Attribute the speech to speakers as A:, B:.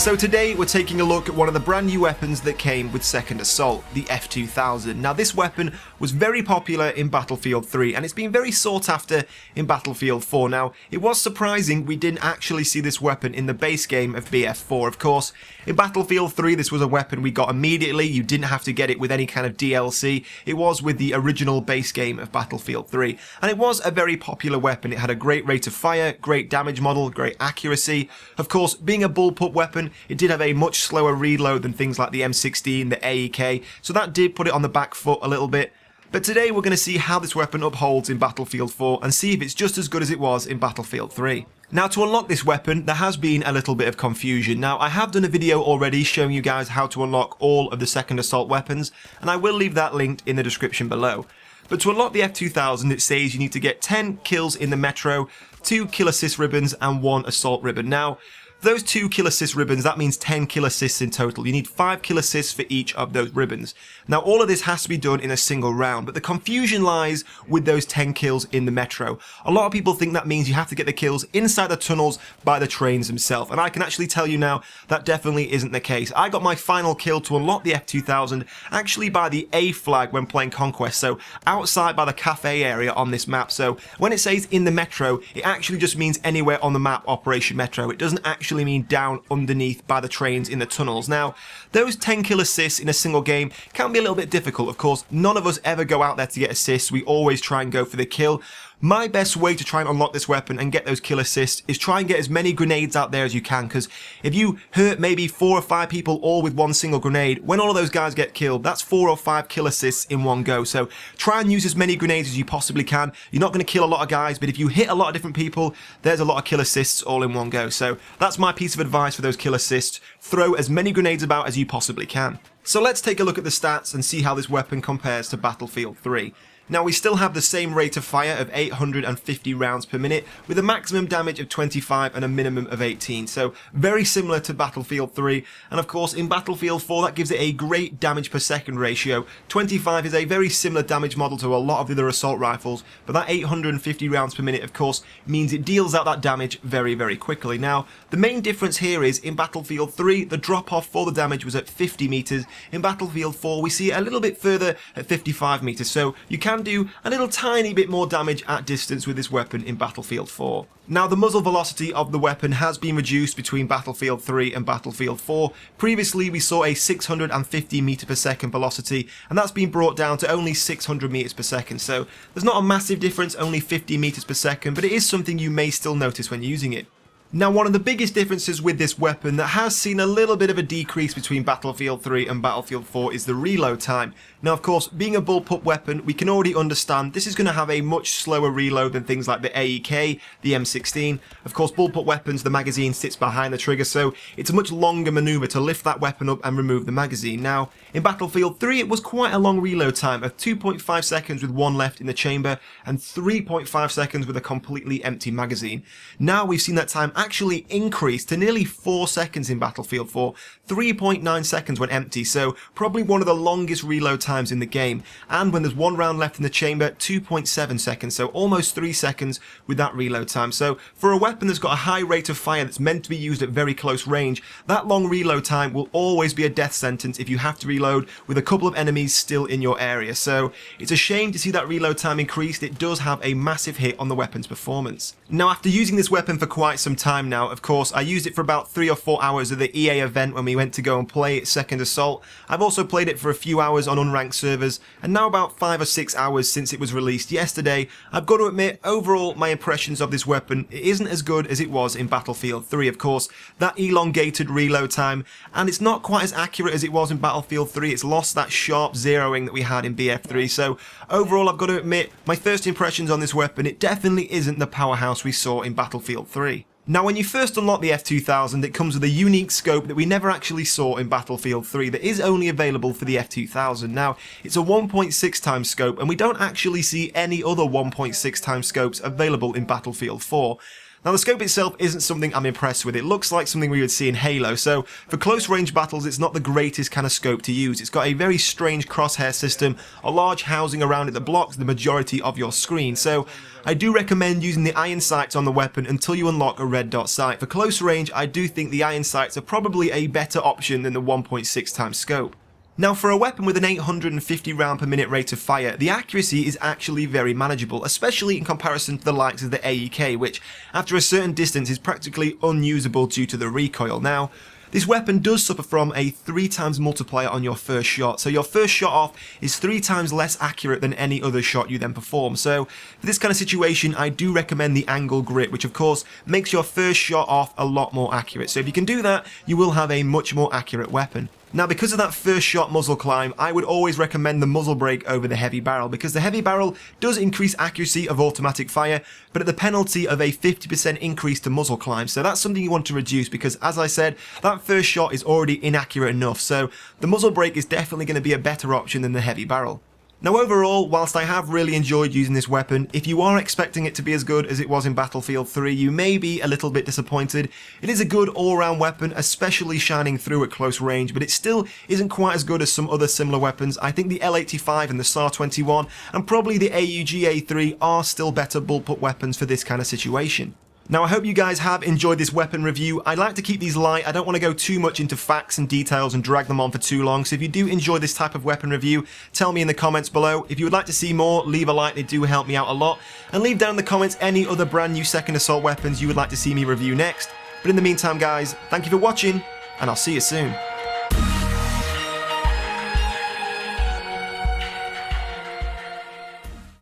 A: So today we're taking a look at one of the brand new weapons that came with Second Assault, the F2000. Now this weapon was very popular in Battlefield 3 and it's been very sought after in Battlefield 4. Now it was surprising we didn't actually see this weapon in the base game of BF4. Of course, in Battlefield 3 this was a weapon we got immediately. You didn't have to get it with any kind of DLC. It was with the original base game of Battlefield 3 and it was a very popular weapon. It had a great rate of fire, great damage model, great accuracy. Of course, being a bullpup weapon, it did have a much slower reload than things like the M16, the AEK, so that did put it on the back foot a little bit. But today we're going to see how this weapon upholds in Battlefield 4 and see if it's just as good as it was in Battlefield 3. Now to unlock this weapon, there has been a little bit of confusion. Now I have done a video already showing you guys how to unlock all of the Second Assault weapons, and I will leave that linked in the description below. But to unlock the F2000 it says you need to get 10 kills in the Metro, 2 kill assist ribbons and 1 assault ribbon. Now those 2 kill assist ribbons, that means 10 kill assists in total. You need 5 kill assists for each of those ribbons. Now all of this has to be done in a single round, but the confusion lies with those 10 kills in the Metro. A lot of people think that means you have to get the kills inside the tunnels by the trains themselves, and I can actually tell you now that definitely isn't the case. I got my final kill to unlock the F2000 actually by the A flag when playing Conquest, so outside by the cafe area on this map. So when it says in the Metro, it actually just means anywhere on the map, Operation Metro. It doesn't actually mean down underneath by the trains in the tunnels. Now, those 10 kill assists in a single game can be a little bit difficult. Of course, none of us ever go out there to get assists. We always try and go for the kill. My best way to try and unlock this weapon and get those kill assists is try and get as many grenades out there as you can, because if you hurt maybe 4 or 5 people all with one single grenade, when all of those guys get killed, that's 4 or 5 kill assists in one go. So try and use as many grenades as you possibly can. You're not going to kill a lot of guys, but if you hit a lot of different people, there's a lot of kill assists all in one go. So that's my piece of advice for those kill assists. Throw as many grenades about as you possibly can. So let's take a look at the stats and see how this weapon compares to Battlefield 3. Now we still have the same rate of fire of 850 rounds per minute with a maximum damage of 25 and a minimum of 18, so very similar to Battlefield 3, and of course in Battlefield 4 that gives it a great damage per second ratio. 25 is a very similar damage model to a lot of the other assault rifles, but that 850 rounds per minute of course means it deals out that damage very quickly. Now the main difference here is in Battlefield 3 the drop off for the damage was at 50 meters, in Battlefield 4 we see it a little bit further at 55 meters, so you can do a little tiny bit more damage at distance with this weapon in Battlefield 4. Now the muzzle velocity of the weapon has been reduced between Battlefield 3 and Battlefield 4. Previously we saw a 650 meter per second velocity and that's been brought down to only 600 meters per second, so there's not a massive difference, only 50 meters per second, but it is something you may still notice when using it. Now one of the biggest differences with this weapon that has seen a little bit of a decrease between Battlefield 3 and Battlefield 4 is the reload time. Now of course, being a bullpup weapon, we can already understand this is going to have a much slower reload than things like the AEK, the M16. Of course, bullpup weapons, the magazine sits behind the trigger, so it's a much longer maneuver to lift that weapon up and remove the magazine. Now, in Battlefield 3 it was quite a long reload time of 2.5 seconds with one left in the chamber and 3.5 seconds with a completely empty magazine. Now we've seen that time actually increased to nearly 4 seconds in Battlefield 4, 3.9 seconds when empty, so probably one of the longest reload times in the game, and when there's one round left in the chamber, 2.7 seconds, so almost 3 seconds with that reload time. So for a weapon that's got a high rate of fire that's meant to be used at very close range, that long reload time will always be a death sentence if you have to reload with a couple of enemies still in your area. So it's a shame to see that reload time increased. It does have a massive hit on the weapon's performance. Now after using this weapon for quite some time now, of course I used it for about 3 or 4 hours at the EA event when we went to go and play Second Assault. I've also played it for a few hours on unranked servers, and now about 5 or 6 hours since it was released yesterday. I've got to admit, overall my impressions of this weapon, it isn't as good as it was in Battlefield 3. Of course, that elongated reload time, and it's not quite as accurate as it was in Battlefield 3. It's lost that sharp zeroing that we had in BF3, so overall I've got to admit, my first impressions on this weapon, it definitely isn't the powerhouse we saw in Battlefield 3. Now when you first unlock the F2000 it comes with a unique scope that we never actually saw in Battlefield 3 that is only available for the F2000. Now it's a 1.6 times scope and we don't actually see any other 1.6 times scopes available in Battlefield 4. Now the scope itself isn't something I'm impressed with. It looks like something we would see in Halo, so for close range battles it's not the greatest kind of scope to use. It's got a very strange crosshair system, a large housing around it that blocks the majority of your screen, so I do recommend using the iron sights on the weapon until you unlock a red dot sight. For close range, I do think the iron sights are probably a better option than the 1.6 times scope. Now for a weapon with an 850 round per minute rate of fire, the accuracy is actually very manageable, especially in comparison to the likes of the AEK, which after a certain distance is practically unusable due to the recoil. Now, this weapon does suffer from a 3 times multiplier on your first shot, so your first shot off is 3 times less accurate than any other shot you then perform. So for this kind of situation, I do recommend the angle grip, which of course makes your first shot off a lot more accurate. So if you can do that, you will have a much more accurate weapon. Now because of that first shot muzzle climb, I would always recommend the muzzle brake over the heavy barrel, because the heavy barrel does increase accuracy of automatic fire, but at the penalty of a 50% increase to muzzle climb, so that's something you want to reduce because, as I said, that first shot is already inaccurate enough, so the muzzle brake is definitely going to be a better option than the heavy barrel. Now overall, whilst I have really enjoyed using this weapon, if you are expecting it to be as good as it was in Battlefield 3, you may be a little bit disappointed. It is a good all-round weapon, especially shining through at close range, but it still isn't quite as good as some other similar weapons. I think the L85 and the SAR-21 and probably the AUG-A3 are still better bullpup weapons for this kind of situation. Now I hope you guys have enjoyed this weapon review. I like to keep these light. I don't want to go too much into facts and details and drag them on for too long, so if you do enjoy this type of weapon review, tell me in the comments below. If you would like to see more, leave a like, they do help me out a lot, and leave down in the comments any other brand new second assault weapons you would like to see me review next. But in the meantime guys, thank you for watching, and I'll see you soon.